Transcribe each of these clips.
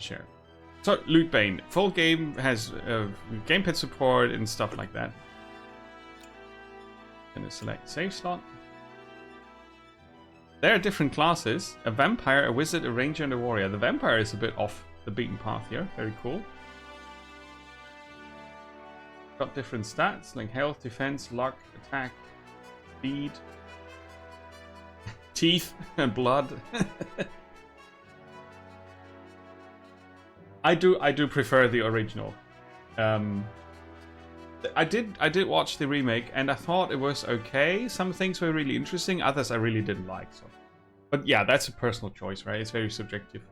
Share. So, Lootbane. Full game has gamepad support and stuff like that. Gonna select save slot. There are different classes. A vampire, a wizard, a ranger, and a warrior. The vampire is a bit off the beaten path here. Very cool. Got different stats like health, defense, luck, attack, speed, teeth, and blood. I do prefer the original. I did watch the remake and I thought it was okay. Some things were really interesting, others I really didn't like. So, but yeah, that's a personal choice, right? It's very subjective.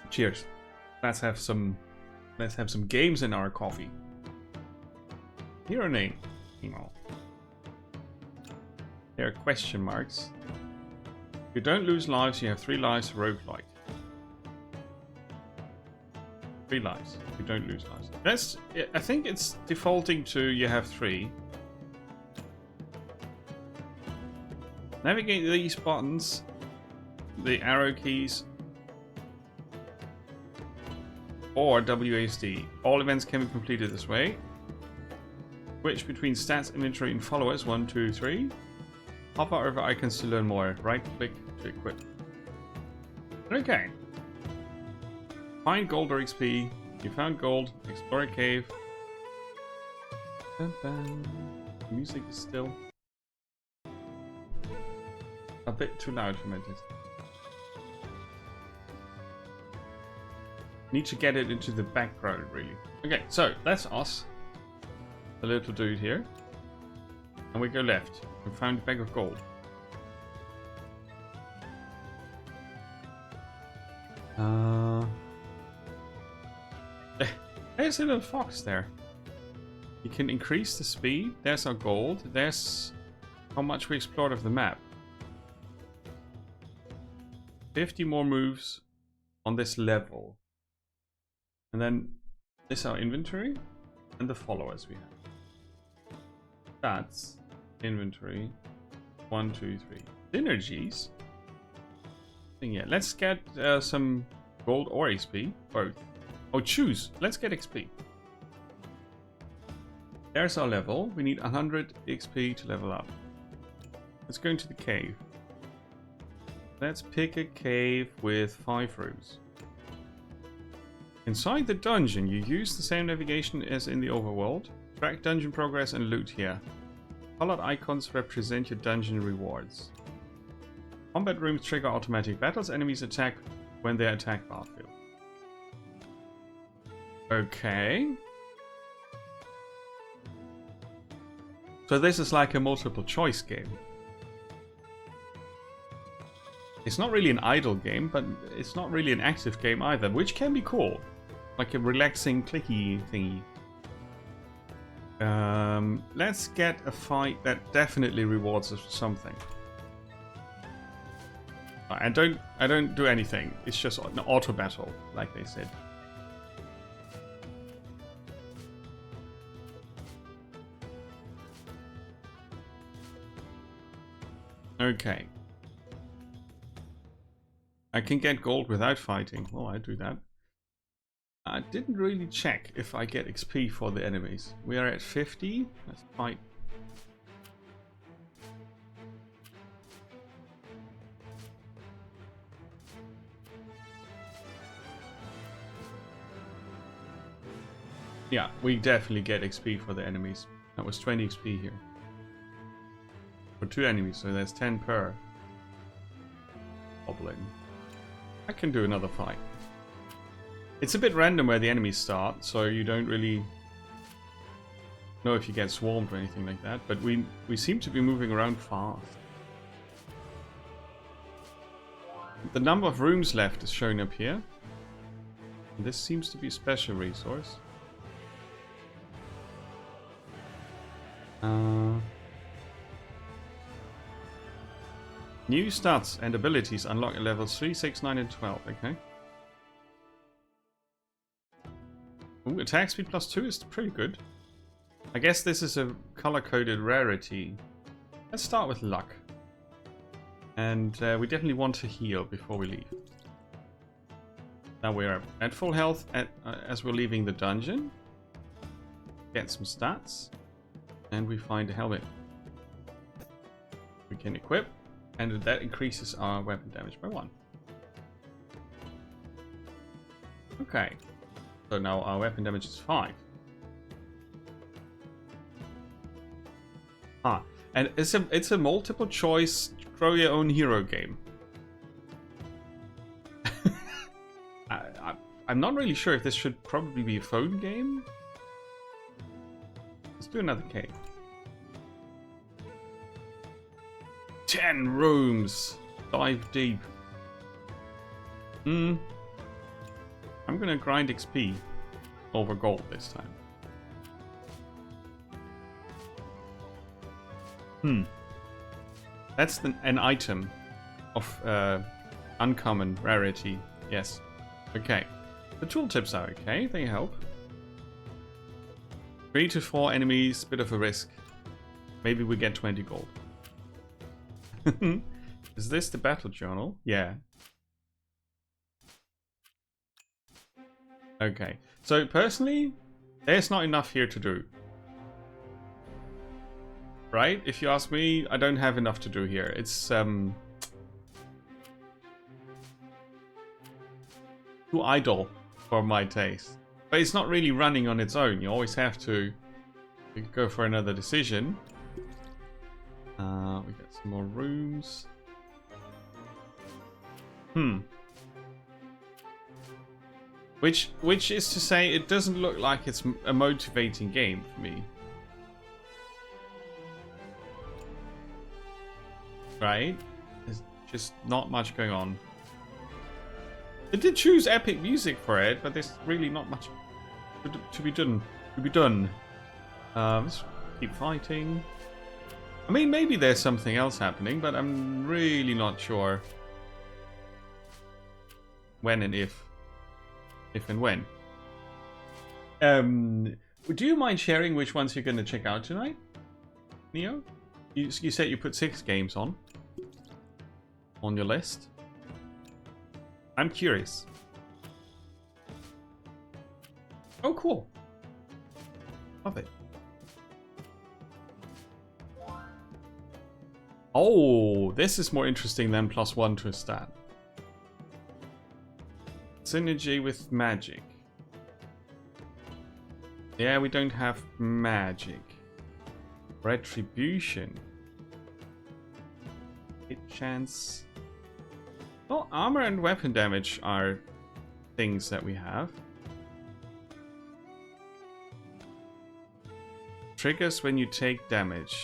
Cheers. Let's have some games in our coffee. Hero name. No. There are question marks. If you don't lose lives, you have 3 lives, roguelike. 3 lives. If you don't lose lives. That's. I think it's defaulting to you have 3. Navigate these buttons, the arrow keys, or WASD. All events can be completed this way. Switch between stats, inventory, and followers. 1, 2, 3. Hover over icons to learn more. Right click to equip. Okay. Find gold or XP. You found gold. Explore a cave. Dun, dun. Music is still a bit too loud for my taste. Need to get it into the background, really. Okay, so that's us. The little dude here. And we go left. We found a bag of gold. There's a little fox there. You can increase the speed. There's our gold. There's how much we explored of the map. 50 more moves on this level. And then this is our inventory and the followers we have. That's inventory. 1, 2, 3. Synergies. Yeah, let's get some gold or XP. Both. Oh, choose. Let's get XP. There's our level. We need 100 XP to level up. Let's go into the cave. Let's pick a cave with 5 rooms. Inside the dungeon, you use the same navigation as in the overworld. Track dungeon progress and loot here. Colored icons represent your dungeon rewards. Combat rooms trigger automatic battles. Enemies attack when they attack battlefield. Okay. So this is like a multiple choice game. It's not really an idle game, but it's not really an active game either, which can be cool. Like a relaxing clicky thingy. Let's get a fight that definitely rewards us for something. I don't do anything. It's just an auto battle, like they said. Okay. I can get gold without fighting. Well, I do that. I didn't really check if I get XP for the enemies. We are at 50. Let's fight. Yeah, we definitely get XP for the enemies. That was 20 XP here. For 2 enemies, so there's 10 per. Goblin. I can do another fight. It's a bit random where the enemies start, so you don't really know if you get swarmed or anything like that, but we seem to be moving around fast. The number of rooms left is showing up here. This seems to be a special resource. New stats and abilities unlock at levels 3, 6, 9 and 12. Okay. Ooh, attack speed +2 is pretty good. I guess this is a color-coded rarity. Let's start with luck. And we definitely want to heal before we leave. Now we're at full health as we're leaving the dungeon. Get some stats. And we find a helmet. We can equip. And that increases our weapon damage by 1. Okay. So now our weapon damage is 5. Ah, and it's a multiple choice throw your own hero game. I'm not really sure if this should probably be a phone game. Let's do another cave. 10 rooms. Dive deep. I'm gonna grind XP over gold this time. That's an item of uncommon rarity. Yes. Okay. The tooltips are okay. They help. 3 to 4 enemies. Bit of a risk. Maybe we get 20 gold. Is this the battle journal? Yeah. Okay. So personally, there's not enough here to do. Right? If you ask me, I don't have enough to do here. It's too idle for my taste. But it's not really running on its own. You always have to go for another decision. We got some more rooms. Which is to say, it doesn't look like it's a motivating game for me. Right? There's just not much going on. They did choose epic music for it, but there's really not much to be done. Let's keep fighting. I mean, maybe there's something else happening, but I'm really not sure when and if and when. Do you mind sharing which ones you're going to check out tonight, Neo? You said you put 6 games on your list. I'm curious. Oh, cool. Love it. Oh, this is more interesting than +1 to a stat. Synergy with magic. Yeah, we don't have magic. Retribution. Hit chance. Well, armor and weapon damage are things that we have. Triggers when you take damage.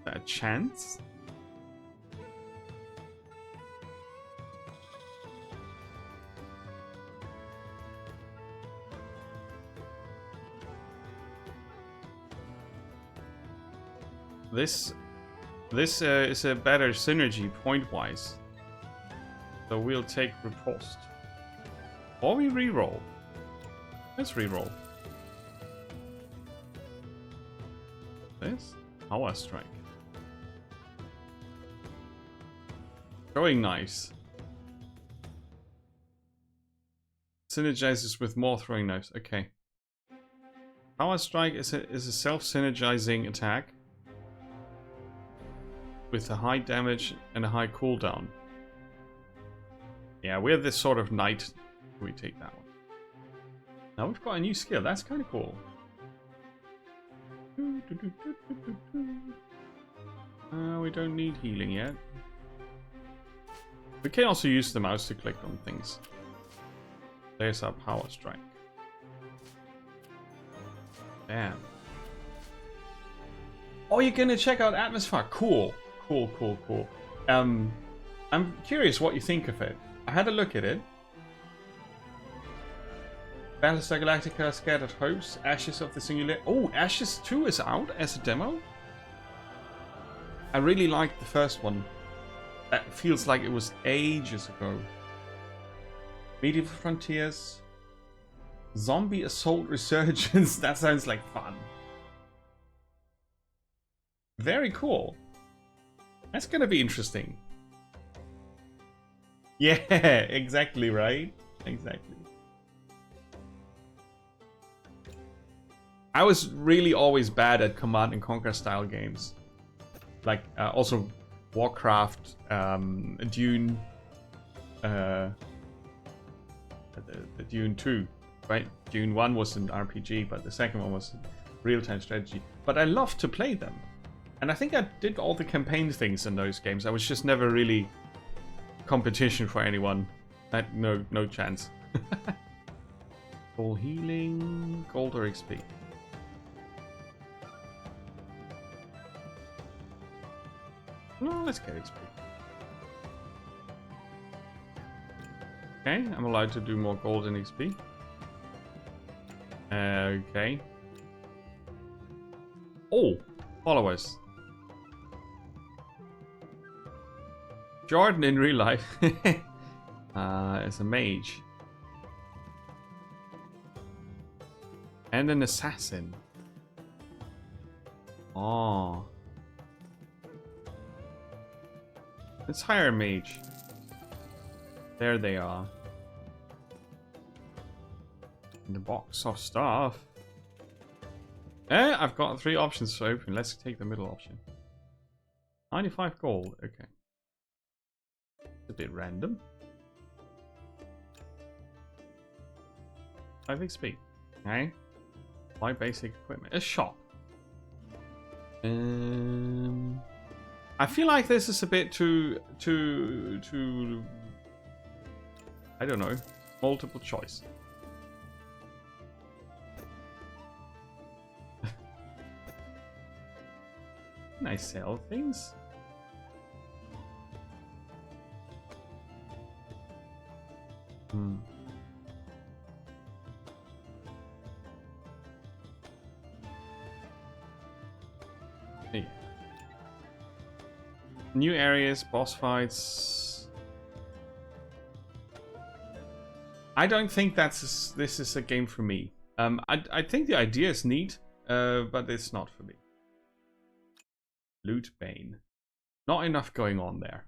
A chance? This is a better synergy point-wise. So we'll take riposte. Or we reroll. Let's reroll. This? Power strike. Throwing knives. Synergizes with more throwing knives. Okay. Power strike is a self-synergizing attack with a high damage and a high cooldown. Yeah, we're this sort of knight. We take that one. Now we've got a new skill. That's kind of cool. We don't need healing yet. We can also use the mouse to click on things. There's our power strike. Bam. Oh, you're gonna check out Atmosphere. Cool. Cool. I'm curious what you think of it. I had a look at it. Battlestar Galactica, Scattered Hopes, Ashes of the Singular. Oh, Ashes 2 is out as a demo. I really liked the first one. That feels like it was ages ago. Medieval Frontiers. Zombie Assault Resurgence. That sounds like fun. Very cool. That's gonna be interesting. Yeah, exactly, right? Exactly. I was really always bad at Command and Conquer style games. Like, also Warcraft, Dune, the Dune 2, right? Dune 1 was an RPG, but the second one was real-time strategy. But I love to play them. And I think I did all the campaign things in those games. I was just never really competition for anyone. I had no chance. Full healing, gold or XP. No, let's get XP. Okay, I'm allowed to do more gold and XP. Okay. Oh, followers. Jordan in real life is a mage. And an assassin. Oh. Let's hire a mage. There they are. In the box of stuff. I've got 3 options to open. Let's take the middle option. 95 gold. Okay. It's a bit random. 5 XP. Okay. Buy basic equipment. A shop. I feel like this is a bit too I don't know, multiple choice. Can I sell things? Hey. New areas, boss fights. I don't think this is a game for me. I think the idea is neat, but it's not for me. Lootbane. Not enough going on there.